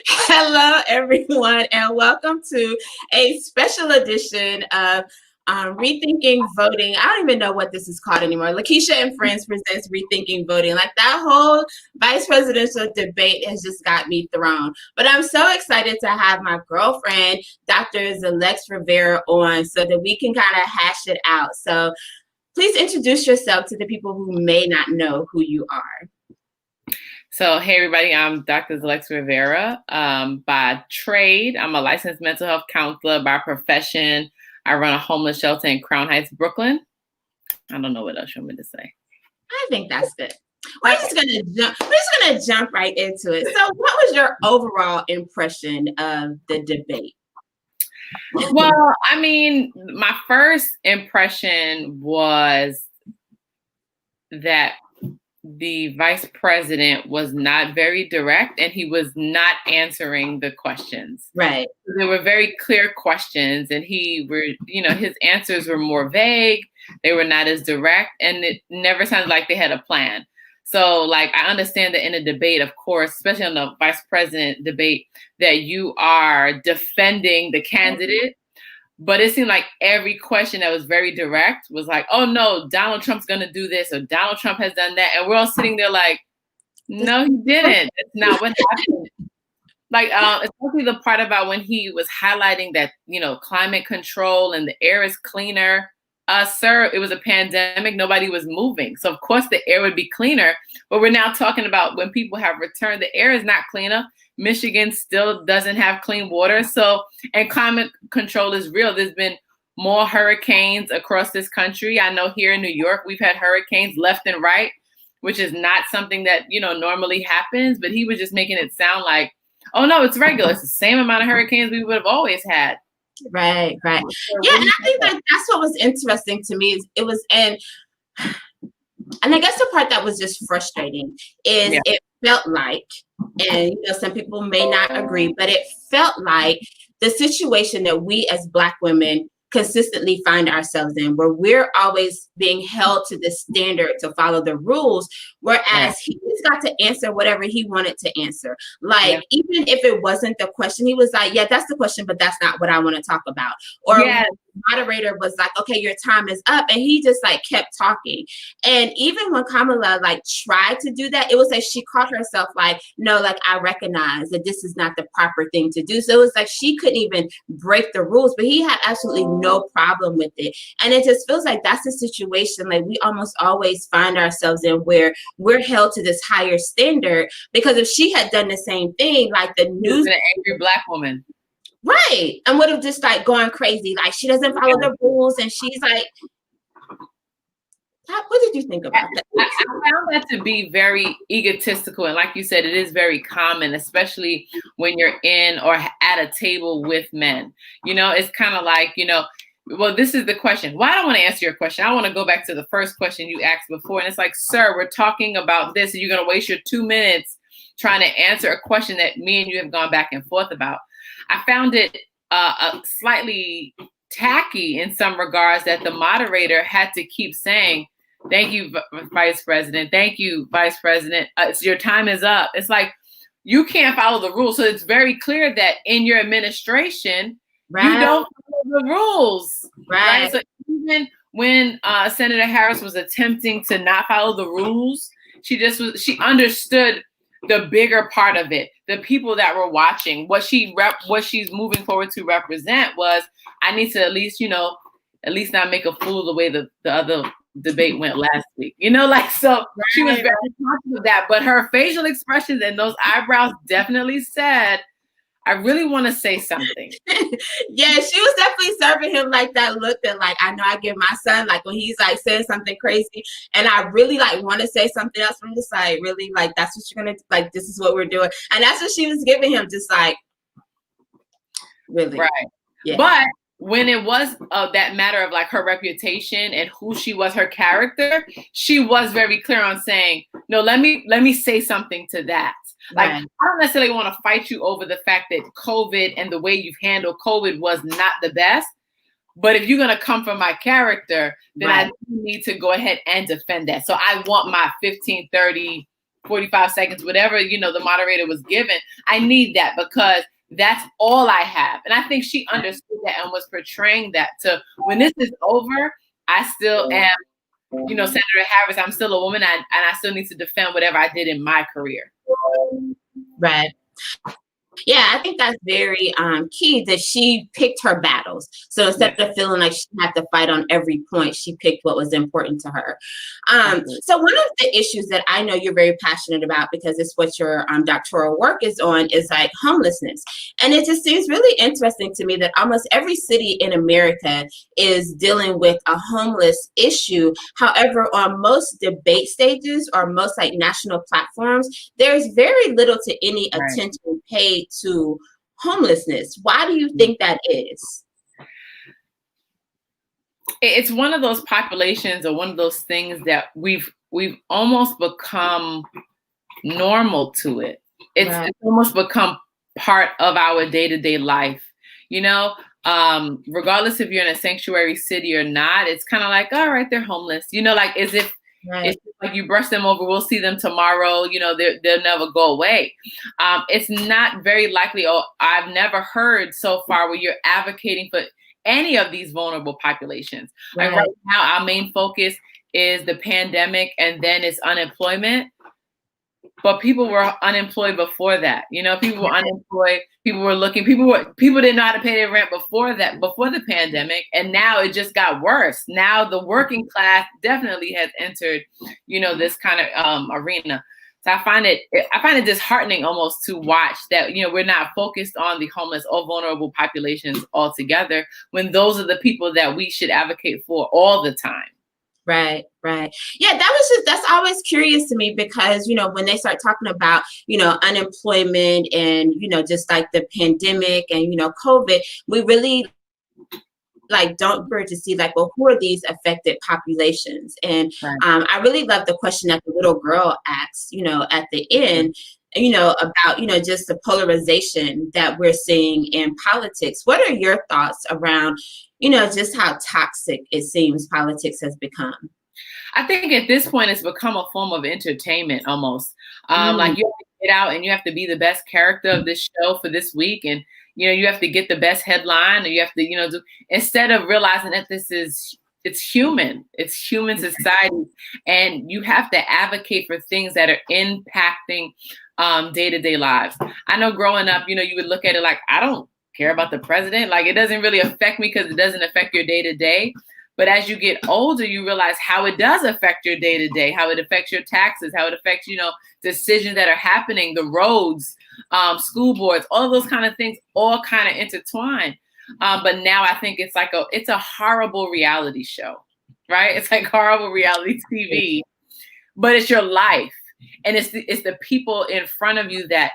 Hello, everyone, and welcome to a special edition of Rethinking Voting. I don't even know what this is called anymore. LaKesha and Friends presents Rethinking Voting. Like that whole vice presidential debate has just got me thrown. But I'm so excited to have my girlfriend, Dr. Xellex Rivera, on so that we can kind of hash it out. So please introduce yourself to the people who may not know who you are. So, hey, everybody, I'm Dr. Xellex Rivera. By trade, I'm a licensed mental health counselor. By profession, I run a homeless shelter in Crown Heights, Brooklyn. I don't know what else you want me to say. I think that's good. We're just gonna jump right into it. So, what was your overall impression of the debate? Well, I mean, my first impression was that the vice president was not very direct and he was not answering the questions. Right. There were very clear questions and his answers were more vague. They were not as direct and it never sounded like they had a plan. So like, I understand that in a debate, of course, especially on the vice president debate, that you are defending the candidate. But it seemed like every question that was very direct was like, oh no, Donald Trump's going to do this or Donald Trump has done that. And we're all sitting there like, no, he didn't. It's not what happened. Like, especially the part about when he was highlighting that, climate control and the air is cleaner. Sir, it was a pandemic. Nobody was moving. So of course the air would be cleaner. But we're now talking about when people have returned, the air is not cleaner. Michigan still doesn't have clean water. So, and climate control is real. There's been more hurricanes across this country. I know here in New York, we've had hurricanes left and right, which is not something that, normally happens. But he was just making it sound like, oh no, it's regular. It's the same amount of hurricanes we would have always had. Right. Yeah, and I think that's what was interesting to me is it was and I guess the part that was just frustrating is It felt like, and some people may not agree, but it felt like the situation that we as Black women consistently find ourselves in, where we're always being held to the standard to follow the rules, whereas he just got to answer whatever he wanted to answer. Like, even if it wasn't the question, he was like, yeah, that's the question, but that's not what I want to talk about. Or the moderator was like, okay, your time is up. And he just like kept talking. And even when Kamala like tried to do that, it was like she caught herself like, no, like I recognize that this is not the proper thing to do. So it was like she couldn't even break the rules, but he had absolutely no problem with it. And it just feels like that's a situation like we almost always find ourselves in, where we're held to this higher standard, because if she had done the same thing, like the news, an angry Black woman. Right. And would have just like gone crazy. Like she doesn't follow the rules. And she's like, what did you think about that? I found that to be very egotistical. And like you said, it is very common, especially when you're in or at a table with men. It's kind of like, well, this is the question. Well, I don't want to answer your question. I want to go back to the first question you asked before. And it's like, sir, we're talking about this and you're going to waste your 2 minutes trying to answer a question that me and you have gone back and forth about. I found it slightly tacky in some regards that the moderator had to keep saying, thank you, Vice President. Thank you, Vice President. Your time is up. It's like, you can't follow the rules. So it's very clear that in your administration, you don't follow the rules. Right. So even when Senator Harris was attempting to not follow the rules, she understood the bigger part of it. The people that were watching, what she's moving forward to represent was, I need to at least not make a fool of the way the other debate went last week. So she was very conscious of that. But her facial expressions and those eyebrows definitely said, I really want to say something. Yeah, she was definitely serving him like that look that like, I know I give my son, like when he's like saying something crazy and I really like want to say something else from the side, really like, that's what you're going to, like, this is what we're doing. And that's what she was giving him, just like, really. Right. Yeah. But when it was that matter of like her reputation and who she was, her character, she was very clear on saying, no, let me say something to that. Like, I don't necessarily want to fight you over the fact that COVID and the way you've handled COVID was not the best. But if you're going to come from my character, then I need to go ahead and defend that. So I want my 15, 30 45 seconds, whatever, the moderator was given. I need that because that's all I have. And I think she understood that and was portraying that to when this is over, I still am, Senator Harris, I'm still a woman and I still need to defend whatever I did in my career. Right. Yeah, I think that's very key that she picked her battles. So instead of feeling like she had to fight on every point, she picked what was important to her. So one of the issues that I know you're very passionate about, because it's what your doctoral work is on, is like homelessness. And it just seems really interesting to me that almost every city in America is dealing with a homeless issue. However, on most debate stages or most like national platforms, there's very little to any attention paid to homelessness. Why do you think that is? It's one of those populations or one of those things that we've almost become normal to it. It's almost become part of our day-to-day life. Regardless if you're in a sanctuary city or not, it's kind of like, all right, they're homeless. Like as if it's like you brush them over, we'll see them tomorrow. They'll never go away. It's not very likely, or I've never heard so far where you're advocating for any of these vulnerable populations. Like right now, our main focus is the pandemic and then it's unemployment. But people were unemployed before that. People were unemployed. People were looking. People didn't know how to pay their rent before the pandemic, and now it just got worse. Now the working class definitely has entered, this kind of arena. So I find it disheartening almost to watch that we're not focused on the homeless or vulnerable populations altogether, when those are the people that we should advocate for all the time. Right. Yeah, that's always curious to me, because, when they start talking about, unemployment and, just like the pandemic and, COVID, we really don't to see well, who are these affected populations? And I really love the question that the little girl asks, at the end, about, just the polarization that we're seeing in politics. What are your thoughts around, just how toxic it seems politics has become? I think at this point it's become a form of entertainment almost. Like you have to get out and you have to be the best character of this show for this week. And, you have to get the best headline, or you have to, instead of realizing that it's human society. And you have to advocate for things that are impacting day-to-day lives. I know growing up, you would look at it like, I don't care about the president. Like, it doesn't really affect me because it doesn't affect your day-to-day. But as you get older, you realize how it does affect your day-to-day, how it affects your taxes, how it affects, decisions that are happening, the roads, school boards, all of those kind of things, all kind of intertwined. But now I think it's a horrible reality show, right? It's like horrible reality TV, but it's your life. And it's the people in front of you that,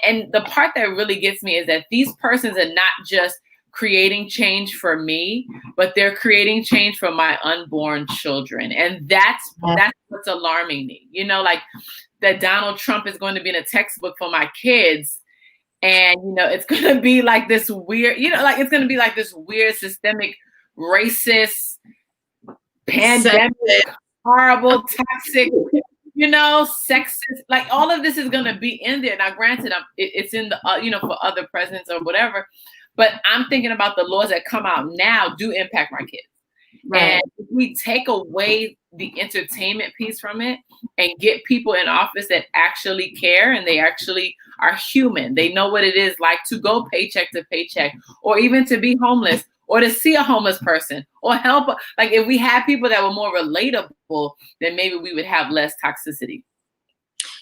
and the part that really gets me is that these persons are not just creating change for me, but they're creating change for my unborn children. And that's what's alarming me. Like that Donald Trump is going to be in a textbook for my kids. And, it's going to be like this weird, it's going to be like this weird systemic racist pandemic, horrible, toxic, sexist, like all of this is going to be in there. Now, granted, it's in the, for other presidents or whatever, but I'm thinking about the laws that come out now do impact my kids. Right. And if we take away the entertainment piece from it and get people in office that actually care and they actually are human, they know what it is like to go paycheck to paycheck, or even to be homeless, or to see a homeless person, or help. Like if we had people that were more relatable, then maybe we would have less toxicity.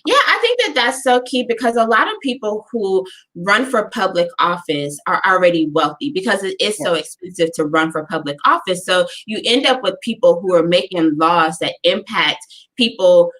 Yeah, I think that's so key, because a lot of people who run for public office are already wealthy, because it is so expensive to run for public office. So you end up with people who are making laws that impact people.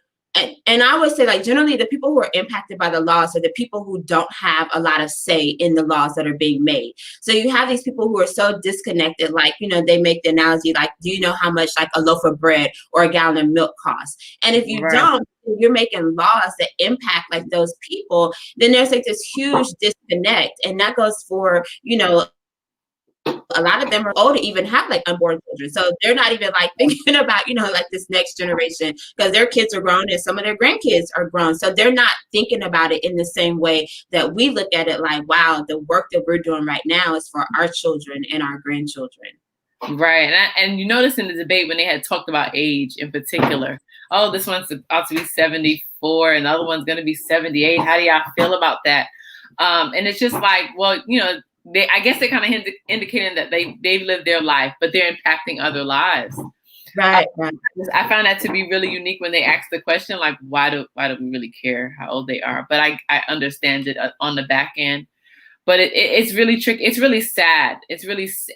And I always say, generally, the people who are impacted by the laws are the people who don't have a lot of say in the laws that are being made. So you have these people who are so disconnected, they make the analogy, do you know how much a loaf of bread or a gallon of milk costs? And if you don't, you're making laws that impact those people, then there's this huge disconnect. And that goes for, a lot of them are old to even have like unborn children. So they're not even like thinking about, like this next generation, because their kids are grown and some of their grandkids are grown. So they're not thinking about it in the same way that we look at it, like, wow, the work that we're doing right now is for our children and our grandchildren. Right. And you notice in the debate when they had talked about age in particular, oh, this one's ought to be 74 and the other one's going to be 78. How do y'all feel about that? And it's just like, well, I guess they kind of indicating that they've lived their life, but they're impacting other lives. Right. I found that to be really unique when they asked the question, like, why do we really care how old they are? But I understand it on the back end. But it's really tricky. It's really sad.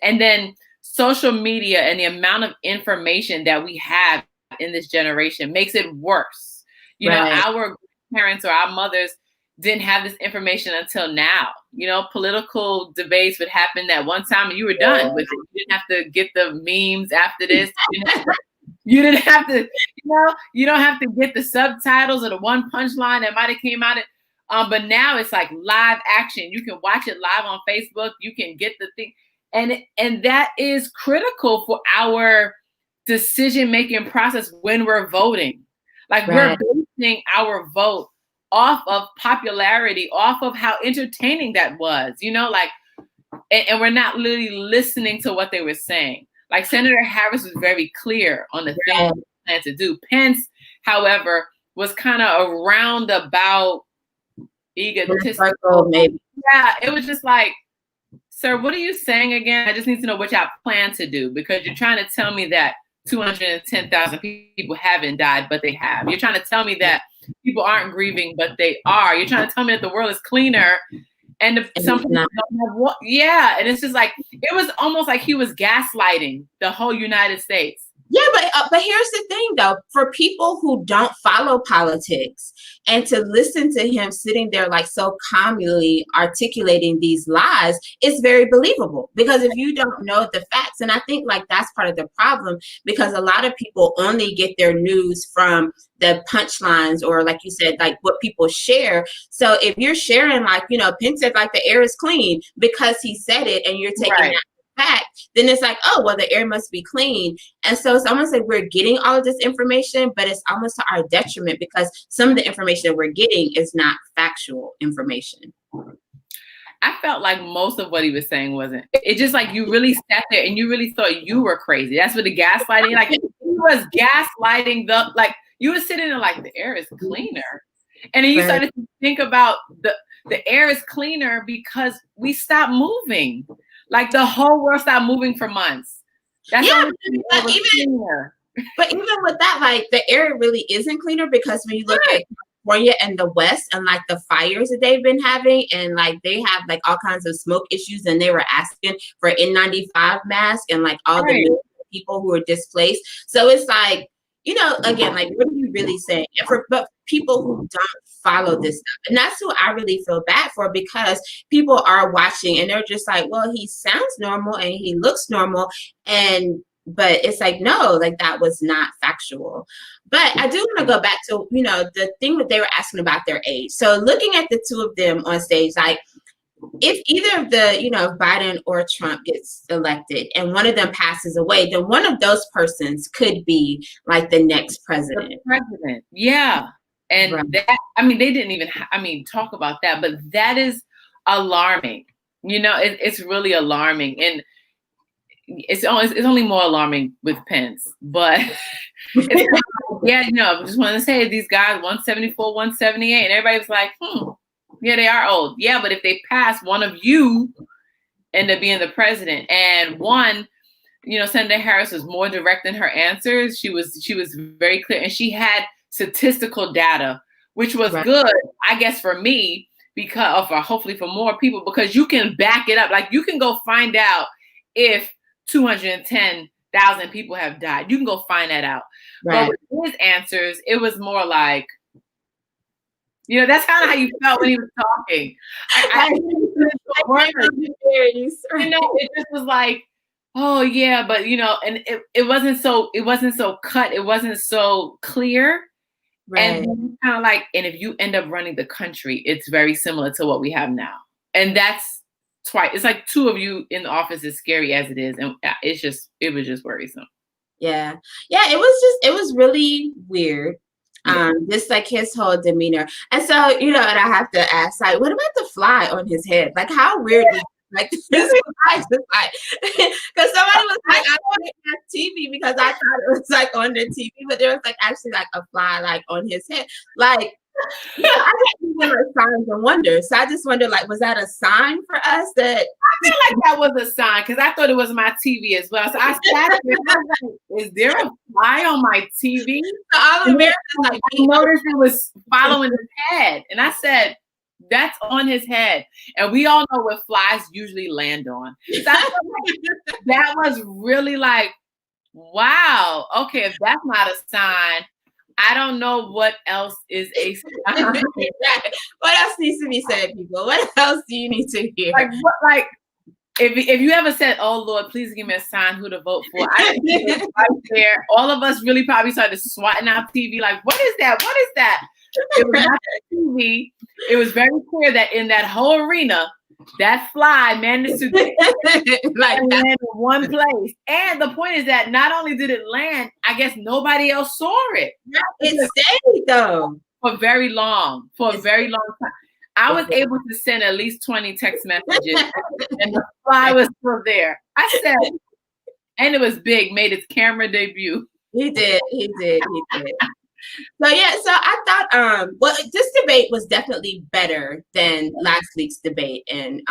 And then social media and the amount of information that we have in this generation makes it worse. Our parents or our mothers didn't have this information until now. Political debates would happen at one time and you were done with it. You didn't have to get the memes after this. You didn't have to, you don't have to get the subtitles or the one punchline that might have came out. But now it's like live action. You can watch it live on Facebook. You can get the thing. And that is critical for our decision-making process when we're voting. Like we're basing our vote off of popularity, off of how entertaining that was, and we're not really listening to what they were saying. Like Senator Harris was very clear on the things he planned to do. Pence, however, was kind of a roundabout egotistical. Maybe. Yeah, it was just like, sir, what are you saying again? I just need to know what y'all plan to do, because you're trying to tell me that 210,000 people haven't died, but they have. You're trying to tell me that people aren't grieving, but they are. You're trying to tell me that the world is cleaner, and some people don't have what? Yeah, and it's just like it was almost like he was gaslighting the whole United States. Yeah, but here's the thing, though. For people who don't follow politics and to listen to him sitting there like so calmly articulating these lies, it's very believable. Because if you don't know the facts, and I think like that's part of the problem, because a lot of people only get their news from the punchlines or, like you said, like what people share. So if you're sharing like, Pence said like the air is clean because he said it, and you're taking that fact, then it's like, oh, well, the air must be clean. And so it's almost like we're getting all of this information, but it's almost to our detriment, because some of the information that we're getting is not factual information. I felt like most of what he was saying wasn't. It just like you really sat there and you really thought you were crazy. That's what the gaslighting, like he was gaslighting you were sitting there like the air is cleaner. And then you started to think about the air is cleaner because we stopped moving. Like the whole world stopped moving for months. That's but even with that, like the air really isn't cleaner, because when you look at California and the West and like the fires that they've been having, and like they have like all kinds of smoke issues, and they were asking for N95 masks and like all the people who are displaced. So it's like, again, like what are you really saying? But people who don't follow this stuff, and that's who I really feel bad for, because people are watching and they're just like, well, he sounds normal and he looks normal, but it's like, no, like that was not factual. But I do want to go back to, the thing that they were asking about their age. So looking at the two of them on stage, like if either of the, Biden or Trump gets elected and one of them passes away, then one of those persons could be like the next president. The president. Yeah. And that, they didn't even, talk about that, but that is alarming. It's really alarming. And it's only more alarming with Pence, but I just want to say these guys, 174, 178, and everybody was like, yeah, they are old. Yeah, but if they pass, one of you end up being the president. And one, Senator Harris was more direct in her answers. She was very clear, and she had statistical data, which was good, I guess, for me, because hopefully for more people, because you can back it up. Like you can go find out if 210,000 people have died. You can go find that out. But with his answers, it was more like, that's kind of how you felt when he was talking. It just was like, oh yeah, but and it wasn't so cut. It wasn't so clear. And kind of like, and if you end up running the country, it's very similar to what we have now. And that's twice. It's like two of you in the office, as scary as it is. And it was just worrisome. Yeah. Yeah. It was really weird. Just like his whole demeanor. And so, and I have to ask, like, what about the fly on his head? Like, how weird was like this fly just like, because somebody was like, I want to have TV because I thought it was like on the TV, but there was like actually like a fly like on his head. Like, I didn't even like signs and wonders. So I just wonder, like, was that a sign for us that I feel like that was a sign because I thought it was my TV as well. So I sat there and I was like, is there a fly on my TV? So all Americans like I noticed it was following his head. And I said, that's on his head. And we all know what flies usually land on. So I feel like that was really like, wow, okay, if that's not a sign, I don't know what else is a sign. What else needs to be said, people? What else do you need to hear? Like if you ever said, "Oh Lord, please give me a sign who to vote for," I think right there, all of us really probably started swatting our TV. Like, what is that? What is that? It was not the TV. It was very clear that in that whole arena, that fly managed to like land in one place. And the point is that not only did it land, I guess nobody else saw it. It stayed though for a very long time. I was able to send at least 20 text messages, and the fly was still there. I said, and it was big, made its camera debut. He did. So yeah, so I thought well, this debate was definitely better than last week's debate, and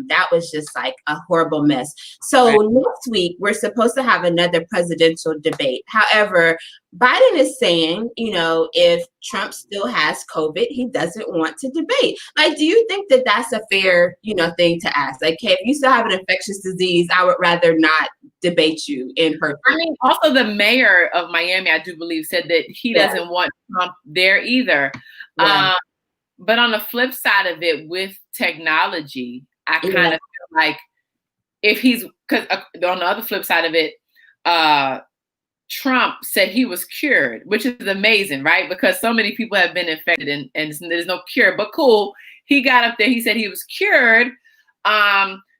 that was just like a horrible mess. So next week we're supposed to have another presidential debate. However, Biden is saying, if Trump still has COVID, he doesn't want to debate. Like, do you think that that's a fair, thing to ask? Like, hey, if you still have an infectious disease, I would rather not debate you in person. I mean, also the mayor of Miami, I do believe, said that he doesn't want Trump there either. Right. But on the flip side of it, with technology, I kind of feel like because on the other flip side of it, Trump said he was cured, which is amazing, right? Because so many people have been infected and there's no cure. But cool, he got up there. He said he was cured.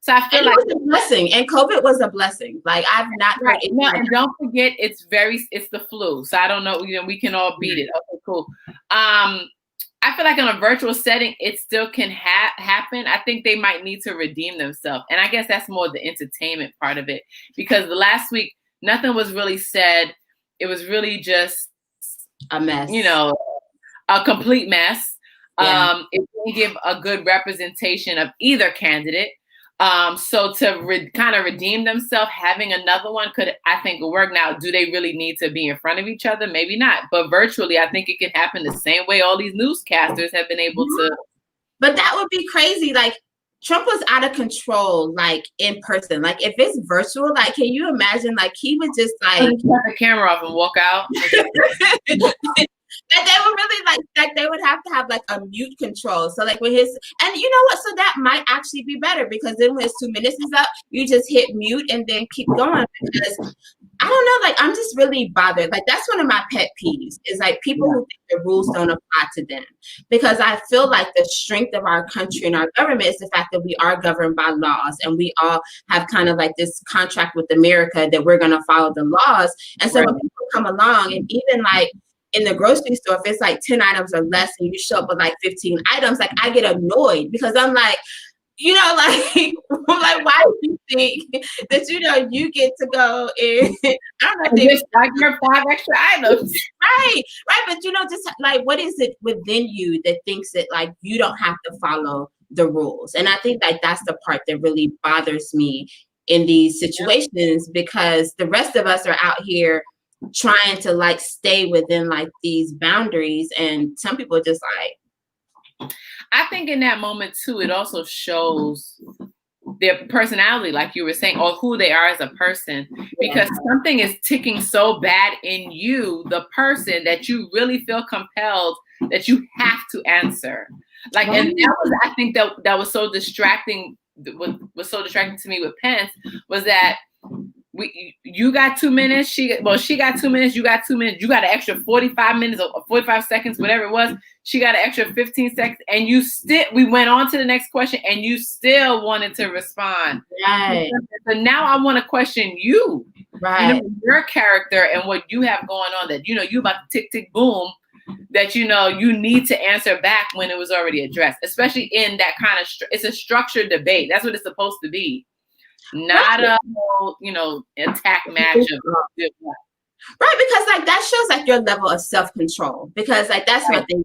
So I feel like it was a blessing, and COVID was a blessing. Like I've not heard it. No, and don't forget, it's the flu. So I don't know. We can all beat it. Okay, cool. I feel like in a virtual setting, it still can happen. I think they might need to redeem themselves, and I guess that's more the entertainment part of it. Because the last week, nothing was really said. It was really just a mess. A complete mess. Yeah. It didn't give a good representation of either candidate. So to kind of redeem themselves, having another one could, I think, work. Now, do they really need to be in front of each other? Maybe not. But virtually, I think it can happen the same way all these newscasters have been able to. But that would be crazy. Like, Trump was out of control, like in person. Like, if it's virtual, like, can you imagine? Like, he would just like turn the camera off and walk out. That they would really like they would have to have like a mute control. So like with his, and you know what? So that might actually be better, because then when his 2 minutes is up, you just hit mute and then keep going. Because I don't know, like I'm just really bothered. Like that's one of my pet peeves is like people who think the rules don't apply to them. Because I feel like the strength of our country and our government is the fact that we are governed by laws, and we all have kind of like this contract with America that we're going to follow the laws. And so when people come along, and even like in the grocery store, if it's like 10 items or less and you show up with like 15 items, like I get annoyed because I'm like, like, why do you think that, you get to go in? I don't know if like your 5 extra items. Right. But, just like, what is it within you that thinks that like you don't have to follow the rules? And I think like that's the part that really bothers me in these situations, because the rest of us are out here trying to like stay within like these boundaries, and some people are just like, I think in that moment too, it also shows their personality, like you were saying, or who they are as a person, because something is ticking so bad in you, the person, that you really feel compelled that you have to answer. Like, and that was, I think that was so distracting. What was so distracting to me with Pence was that you got 2 minutes. She got 2 minutes. You got 2 minutes. You got an extra 45 minutes or 45 seconds, whatever it was. she got an extra 15 seconds, and we went on to the next question, and you still wanted to respond. Right. So now I want to question you, right? Your character and what you have going on, that, you about to tick, tick, boom, that, you need to answer back when it was already addressed, especially in that kind of, it's a structured debate. That's what it's supposed to be. Not a whole, attack match of right, because that shows your level of self-control, because that's one thing,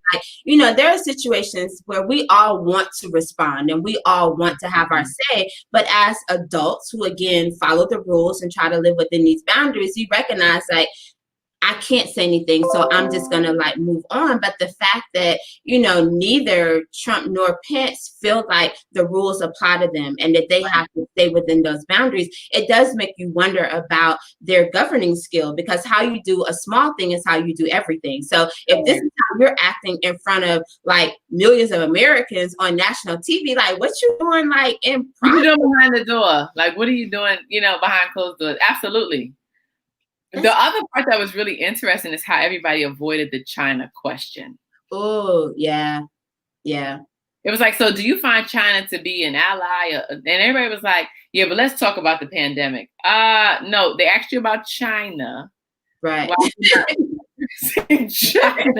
there are situations where we all want to respond and we all want to have our say, but as adults who again follow the rules and try to live within these boundaries, you recognize I can't say anything, so I'm just going to move on. But the fact that, neither Trump nor Pence feel like the rules apply to them and that they have to stay within those boundaries, it does make you wonder about their governing skill, because how you do a small thing is how you do everything. So if this is how you're acting in front of millions of Americans on national TV, what you doing in private? What you doing behind the door? What are you doing, behind closed doors? Absolutely. The other part that was really interesting is how everybody avoided the China question. Oh, yeah. Yeah. It was so do you find China to be an ally? And everybody was like, yeah, but let's talk about the pandemic. No, they asked you about China. Right. China.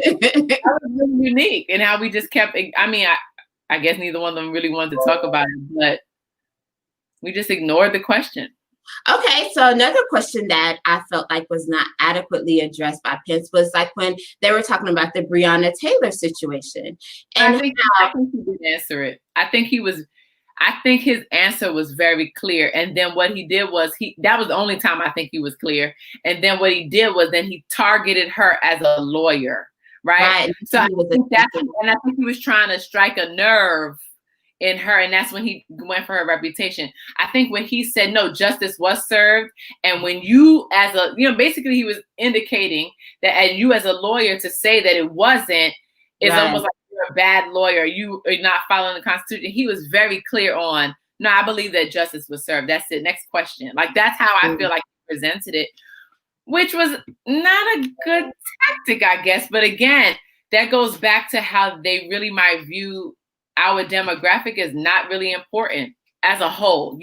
That was really unique. And how we just kept, I guess neither one of them really wanted to talk about it, but we just ignored the question. Okay, so another question that I felt was not adequately addressed by Pence was when they were talking about the Breonna Taylor situation. And I think he did answer it. I think his answer was very clear. And then what he did was that was the only time I think he was clear. And then what he did was then he targeted her as a lawyer, right? So I think he was trying to strike a nerve in her, and that's when he went for her reputation. I think when he said no, justice was served, and when you basically he was indicating that, and you as a lawyer to say that it wasn't, is almost like you're a bad lawyer, you are not following the Constitution. He was very clear on, no, I believe that justice was served. That's it. Next question. That's how I feel he presented it, which was not a good tactic, I guess. But again, that goes back to how they really might view our demographic is not really important as a whole,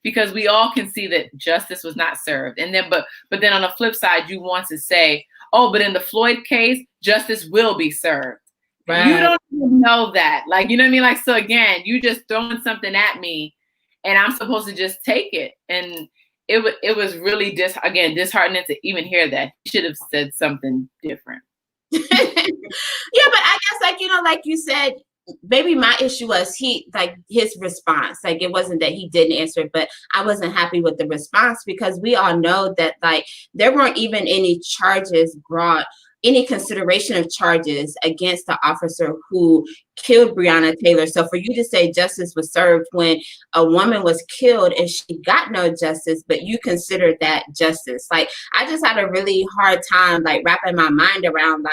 because we all can see that justice was not served. And then, but then on the flip side, you want to say, oh, but in the Floyd case, justice will be served. Right. You don't even know that. You know what I mean? So again, you just throwing something at me and I'm supposed to just take it. And it was really disheartening to even hear that. He should have said something different. Yeah, but I guess like you said, maybe my issue was his response. It wasn't that he didn't answer it, but I wasn't happy with the response, because we all know that there weren't even any charges brought, any consideration of charges against the officer who killed Breonna Taylor. So for you to say justice was served when a woman was killed and she got no justice, but you considered that justice, I just had a really hard time wrapping my mind around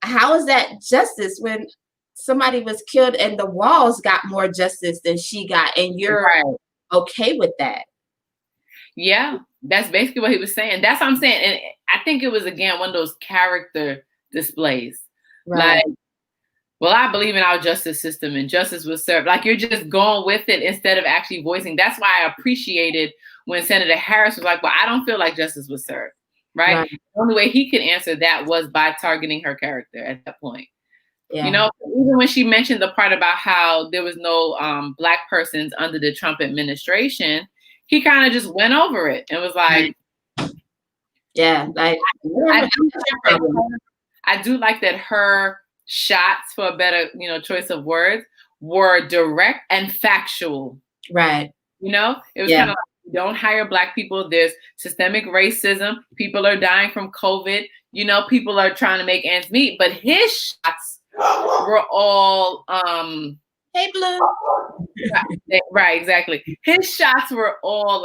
how is that justice when somebody was killed and the walls got more justice than she got, and you're okay with that? Yeah, that's basically what he was saying. That's what I'm saying. And I think it was, again, one of those character displays. Right. Well, I believe in our justice system and justice was served. You're just going with it instead of actually voicing. That's why I appreciated when Senator Harris was well, I don't feel like justice was served. Right? The only way he could answer that was by targeting her character at that point. Yeah. Even when she mentioned the part about how there was no Black persons under the Trump administration, he kind of just went over it and was like, yeah, I do like that her shots, for a better, choice of words, were direct and factual. Right. It was kind of don't hire Black people. There's systemic racism. People are dying from COVID. People are trying to make ends meet. But his shots were all hey, Blue. Right, exactly. His shots were all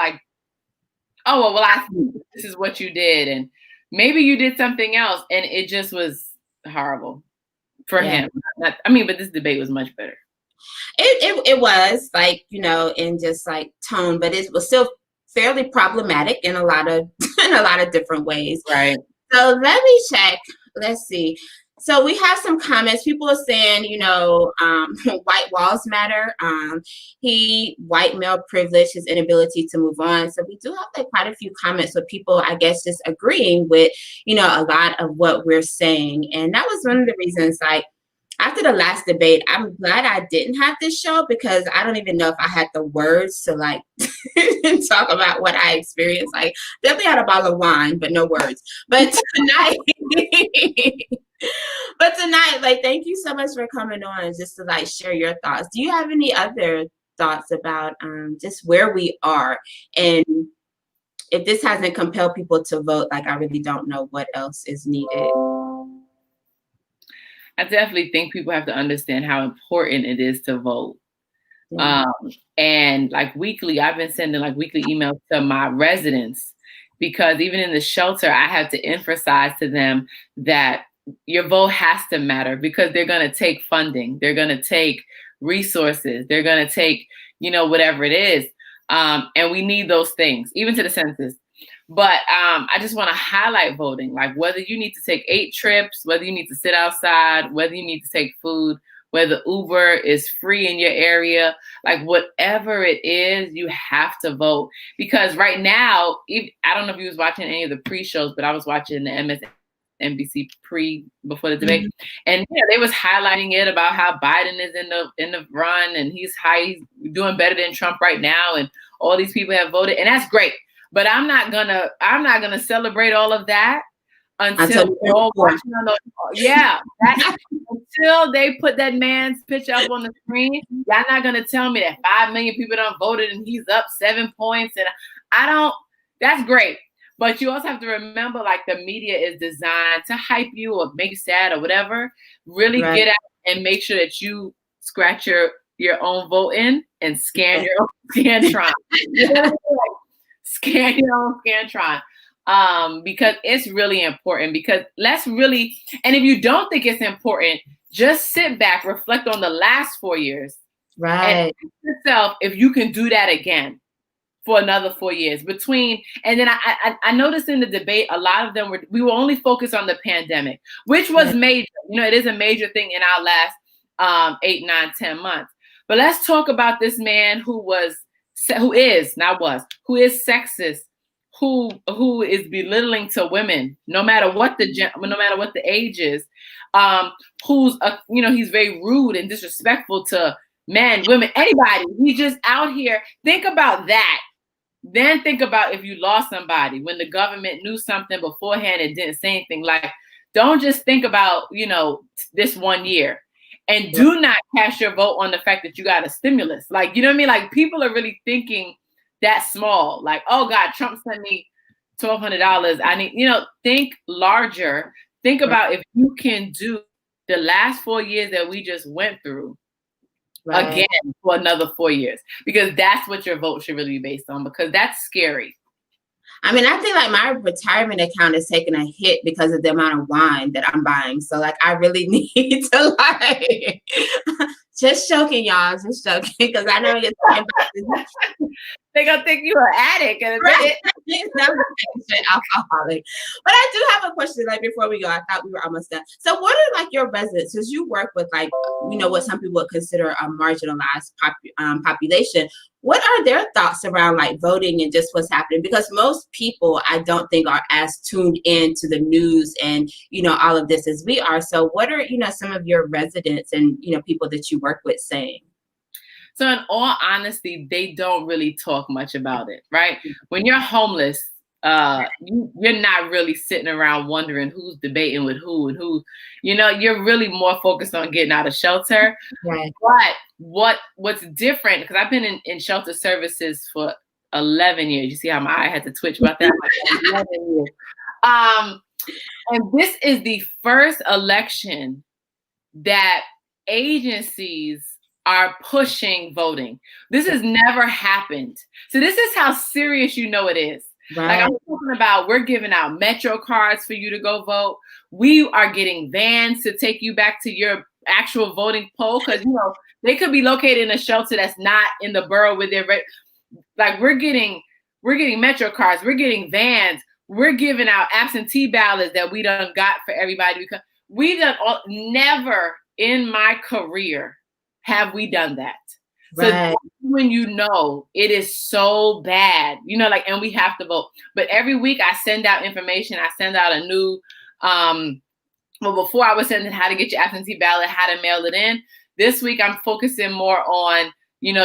oh, well, I see this is what you did, and maybe you did something else, and it just was horrible for him. But this debate was much better. It was in just tone, but it was still fairly problematic in a lot of different ways. Right. So let me check. Let's see. So we have some comments. People are saying, white walls matter. White male privilege, his inability to move on. So we do have like quite a few comments with people, I guess, just agreeing with, a lot of what we're saying. And that was one of the reasons, like, after the last debate, I'm glad I didn't have this show because I don't even know if I had the words to like talk about what I experienced. Like, definitely had a bottle of wine, but no words. But tonight, like, thank you so much for coming on just to like share your thoughts. Do you have any other thoughts about just where we are? And if this hasn't compelled people to vote, like, I really don't know what else is needed. I definitely think people have to understand how important it is to vote. Yeah. And like weekly, I've been sending like weekly emails to my residents because even in the shelter, I have to emphasize to them that your vote has to matter because they're going to take funding. They're going to take resources. They're going to take, whatever it is. And we need those things, even to the census. But I just want to highlight voting, like whether you need to take 8 trips, whether you need to sit outside, whether you need to take food, whether Uber is free in your area, like whatever it is, you have to vote. Because right now, I don't know if you was watching any of the pre-shows, but I was watching the MSNBC before the debate. Mm-hmm. And they was highlighting it about how Biden is in the run and he's doing better than Trump right now. And all these people have voted. And that's great. But I'm not gonna celebrate all of that until we're all watching on until they put that man's picture up on the screen. Y'all not gonna tell me that 5 million people done voted and he's up 7 points. And that's great. But you also have to remember, like, the media is designed to hype you or make you sad or whatever. Really get out and make sure that you scratch your own vote in and scan your own Scantron. Scan your own Scantron. Because it's really important and if you don't think it's important, just sit back, reflect on the last 4 years. Right. And ask yourself if you can do that again for another 4 years and then I noticed in the debate, a lot of them we were only focused on the pandemic, which was major. It is a major thing in our last 8, 9, 10 months. But let's talk about this man who is sexist, who is belittling to women, no matter what the age is, he's very rude and disrespectful to men, women, anybody. He's just out here. Think about that. Then think about if you lost somebody when the government knew something beforehand and didn't say anything. Like, don't just think about, this 1 year. And do not cast your vote on the fact that you got a stimulus. Like, you know what I mean? Like, people are really thinking that small. Like, oh God, Trump sent me $1,200. I need, think larger. Think about if you can do the last 4 years that we just went through again for another 4 years, because that's what your vote should really be based on, because that's scary. I mean, I think like my retirement account is taking a hit because of the amount of wine that I'm buying. So like, I really need to like, just joking, y'all, just joking, because I know you're talking about they're gonna think you're an addict and alcoholic. But I do have a question, like, before we go. I thought we were almost done. So what are like your residents, because you work with like, what some people would consider a marginalized population, what are their thoughts around like voting and just what's happening? Because most people, I don't think, are as tuned in to the news and all of this as we are. So what are some of your residents and people that you work with saying? So in all honesty, they don't really talk much about it, right? When you're homeless, you're not really sitting around wondering who's debating with who and who, you're really more focused on getting out of shelter. Right. But what's different, because I've been in shelter services for 11 years. You see how my eye had to twitch about that? 11 years. And this is the first election that agencies are pushing voting. This has never happened. So this is how serious it is. Right. Like I'm talking about, we're giving out Metro cards for you to go vote. We are getting vans to take you back to your actual voting poll, because they could be located in a shelter that's not in the borough where they're like we're getting Metro cards, we're getting vans, we're giving out absentee ballots that we done got for everybody, because we've done never in my career have we done that. Right. So when it is so bad, like, and we have to vote. But every week I send out information. I send out a new, well, before I was sending how to get your absentee ballot, how to mail it in. This week I'm focusing more on, your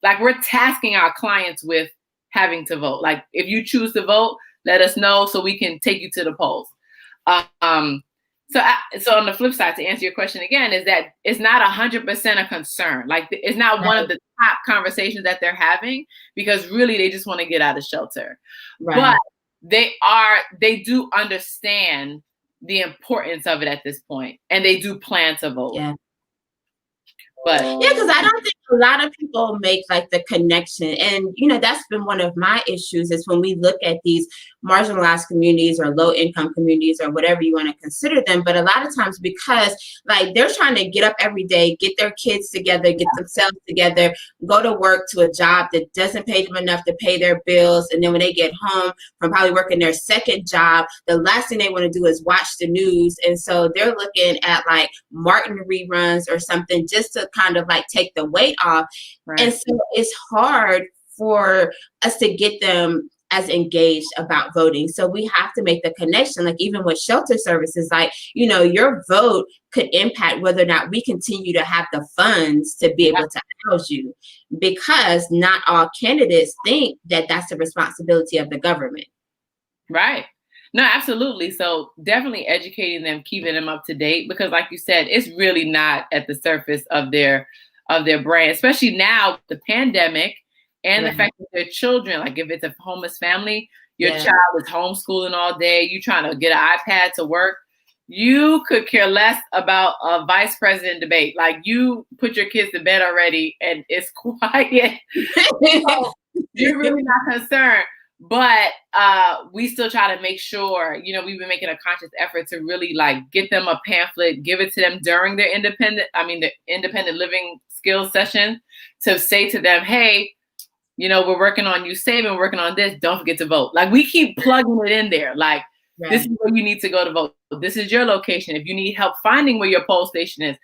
like we're tasking our clients with having to vote. Like if you choose to vote, let us know so we can take you to the polls. So on the flip side, to answer your question again, is that it's not 100% a concern. Like it's not one of the top conversations that they're having, because really they just want to get out of shelter. Right. But they do understand the importance of it at this point, and they do plan to vote. Yeah. But yeah, because I don't think a lot of people make like the connection. And, that's been one of my issues is when we look at these marginalized communities or low income communities or whatever you want to consider them. But a lot of times because like they're trying to get up every day, get their kids together, get themselves together, go to work to a job that doesn't pay them enough to pay their bills. And then when they get home from probably working their second job, the last thing they want to do is watch the news. And so they're looking at like Martin reruns or something just to kind of like take the weight off. Right. And so it's hard for us to get them as engaged about voting. So we have to make the connection, like even with shelter services, like, your vote could impact whether or not we continue to have the funds to be able to house you, because not all candidates think that that's the responsibility of the government. Right. No, absolutely. So definitely educating them, keeping them up to date, because like you said, it's really not at the surface of their brain, especially now with the pandemic and the fact that their children, like if it's a homeless family, your child is homeschooling all day, you trying to get an iPad to work, you could care less about a vice president debate. Like you put your kids to bed already and it's quiet. So you're really not concerned. But we still try to make sure, we've been making a conscious effort to really like get them a pamphlet, give it to them during their independent living skills session, to say to them, hey, we're working on you saving, working on this. Don't forget to vote. Like we keep plugging it in there. Like this is where you need to go to vote. This is your location. If you need help finding where your poll station is.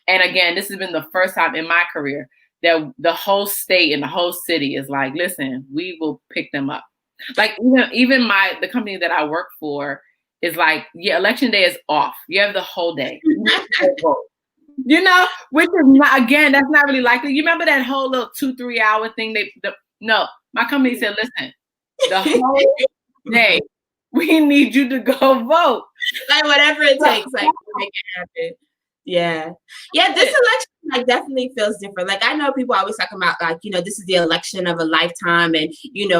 And again, this has been the first time in my career that the whole state and the whole city is like, listen, we will pick them up. Like even the company that I work for is like, election day is off. You have the whole day. Which is not, again, that's not really likely. You remember that whole little 2-3 hour thing? No, my company said, listen, the whole day we need you to go vote. Like whatever it takes, like to make it happen. Yeah. This election like definitely feels different. Like I know people always talking about like, this is the election of a lifetime and,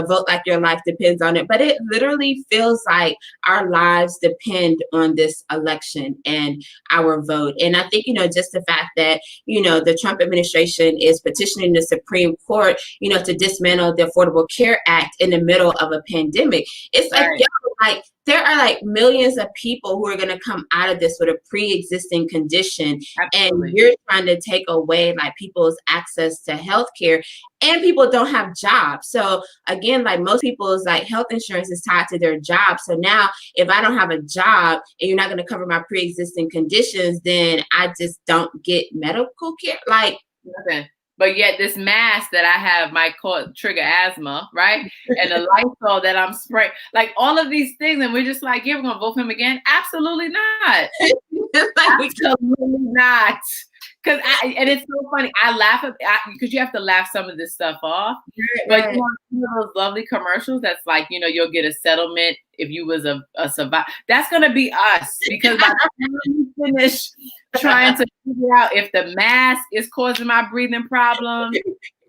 vote like your life depends on it. But it literally feels like our lives depend on this election and our vote. And I think, just the fact that, the Trump administration is petitioning the Supreme Court, to dismantle the Affordable Care Act in the middle of a pandemic. It's like, like there are like millions of people who are going to come out of this with a pre-existing condition. Absolutely. And you're trying to take away like people's access to healthcare, and people don't have jobs. So again, like most people's like health insurance is tied to their job. So now if I don't have a job and you're not going to cover my pre-existing conditions, then I just don't get medical care. Like nothing. But yet this mask that I have might trigger asthma, right? And the Lysol that I'm spraying, like all of these things. And we're just like, we're going to vote for him again? Absolutely not. Absolutely not. And it's so funny. I laugh because you have to laugh some of this stuff off. But those lovely commercials that's like, you'll get a settlement if you was a survivor. That's going to be us, because by the time we finish trying to figure out if the mask is causing my breathing problems,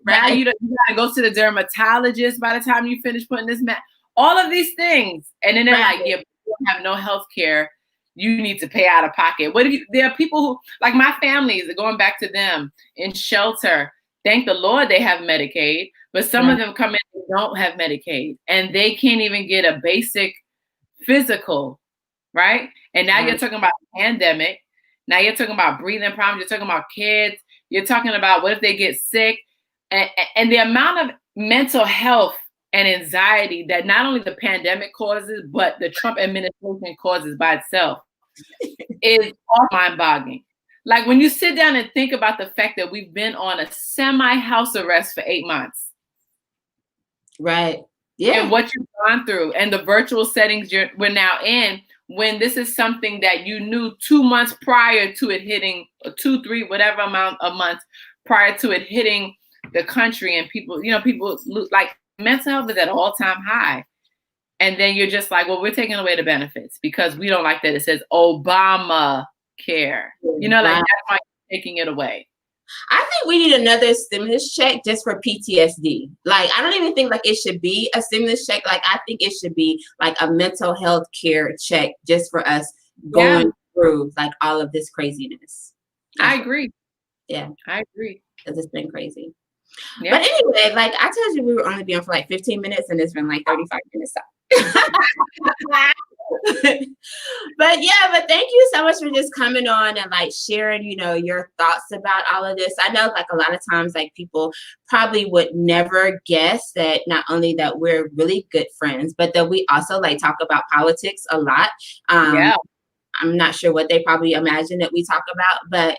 now you got to go to the dermatologist by the time you finish putting this mask. All of these things. And then they're like, you have no health care. You need to pay out of pocket. There are people who, like my families, going back to them in shelter. Thank the Lord they have Medicaid, but some of them come in and don't have Medicaid, and they can't even get a basic physical, right? And now you're talking about pandemic. Now you're talking about breathing problems. You're talking about kids. You're talking about what if they get sick, and the amount of mental health and anxiety that not only the pandemic causes, but the Trump administration causes by itself. is all mind-boggling. Like when you sit down and think about the fact that we've been on a semi-house arrest for 8 months. Right. Yeah. And what you've gone through and the virtual settings we're now in, when this is something that you knew 2 months prior to it hitting, 2, 3, whatever amount of months prior to it hitting the country, and people, people like mental health is at an all-time high. And then you're just like, well, we're taking away the benefits because we don't like that it says Obama care. Like that's why you're taking it away. I think we need another stimulus check just for PTSD. Like, I don't even think like it should be a stimulus check. Like, I think it should be like a mental health care check just for us going through like all of this craziness. I agree. Yeah. I agree. Because it's been crazy. Yeah. But anyway, like I told you, we were only being for like 15 minutes and it's been like 35 minutes. But thank you so much for just coming on and like sharing, your thoughts about all of this. I know like a lot of times like people probably would never guess that not only that we're really good friends, but that we also like talk about politics a lot. I'm not sure what they probably imagine that we talk about, but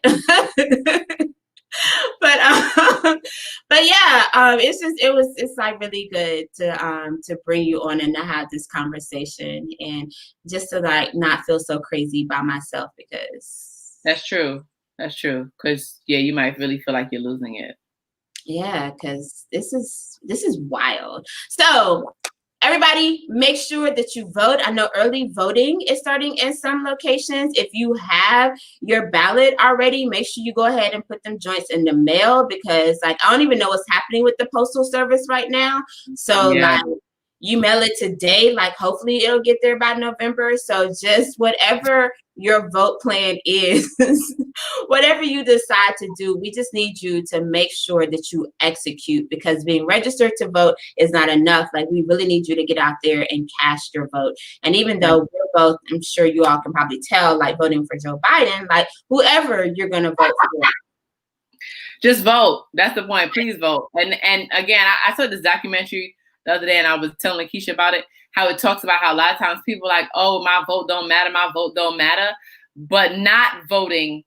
it's like really good to bring you on and to have this conversation and just to like not feel so crazy by myself, because that's true. Because you might really feel like you're losing it. Yeah, because this is wild. So everybody, make sure that you vote. I know early voting is starting in some locations. If you have your ballot already, make sure you go ahead and put them joints in the mail, because like I don't even know what's happening with the postal service right now. So like you mail it today, like hopefully it'll get there by November. So just whatever your vote plan is, whatever you decide to do, we just need you to make sure that you execute, because being registered to vote is not enough. Like we really need you to get out there and cast your vote. And even though we're both, I'm sure you all can probably tell, like voting for Joe Biden, like whoever you're going to vote for. Just vote. That's the point. Please vote. And again, I saw this documentary the other day and I was telling LaKesha about it, how it talks about how a lot of times people are like, oh, my vote don't matter. My vote don't matter. But not voting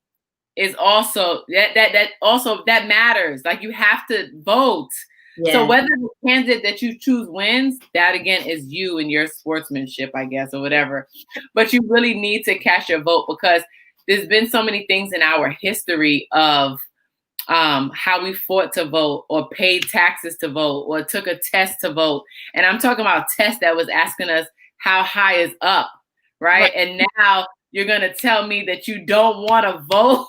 is also that matters. Like you have to vote. Yeah. So whether the candidate that you choose wins, that again is you and your sportsmanship, I guess, or whatever. But you really need to cast your vote, because there's been so many things in our history of how we fought to vote or paid taxes to vote or took a test to vote. And I'm talking about a test that was asking us how high is up, right? And now you're going to tell me that you don't want to vote,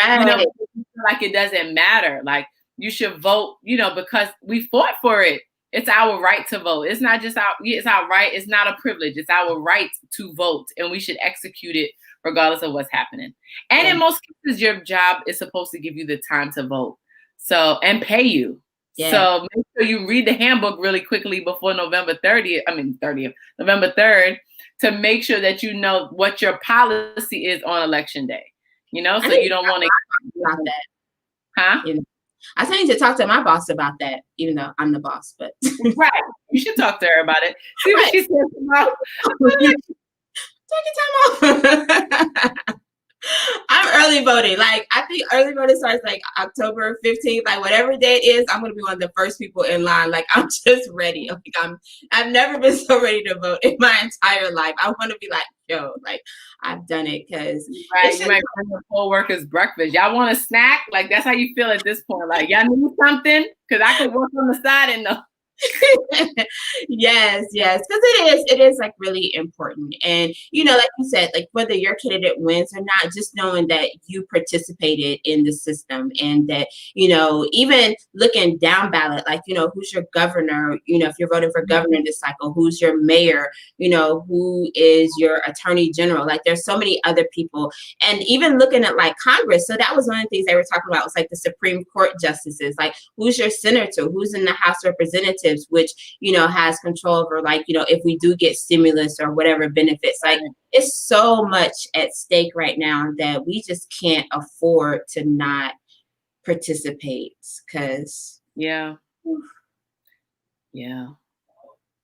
like it doesn't matter. Like you should vote, because we fought for it. It's our right to vote. It's not just it's our right. It's not a privilege. It's our right to vote, and we should execute it regardless of what's happening. And in most cases, your job is supposed to give you the time to vote. So, and pay you. Yeah. So make sure you read the handbook really quickly before November 3rd, to make sure that you know what your policy is on election day. So you don't want to about that. I still need to talk to my boss about that, even though I'm the boss, but right. You should talk to her about it. See what she says about take your time off. I'm early voting. Like I think early voting starts like October 15th. Like whatever day it is, I'm gonna be one of the first people in line. Like I'm just ready. Like I've never been so ready to vote in my entire life. I want to be like, yo, like I've done it, because you might bring the poll workers breakfast. Y'all want a snack? Like that's how you feel at this point. Like y'all need something, because I can work on the side and no. Yes, because it is like really important. And like you said, like whether your candidate wins or not, just knowing that you participated in the system, and that even looking down ballot, like who's your governor, if you're voting for governor this cycle, who's your mayor, who is your attorney general. Like there's so many other people. And even looking at like Congress, so that was one of the things they were talking about, was like the Supreme Court justices, like who's your senator, who's in the House of Representatives, which has control over, like if we do get stimulus or whatever benefits. Like it's so much at stake right now that we just can't afford to not participate, because yeah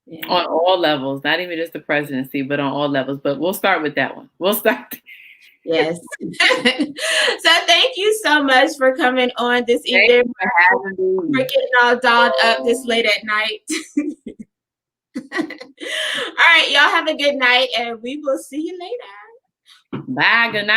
Yeah. On all levels, not even just the presidency, but on all levels. But we'll start with that one. We'll start. Yes. So thank you so much for coming on this evening. We're getting all dolled up this late at night. All right, y'all have a good night, and we will see you later. Bye. Good night.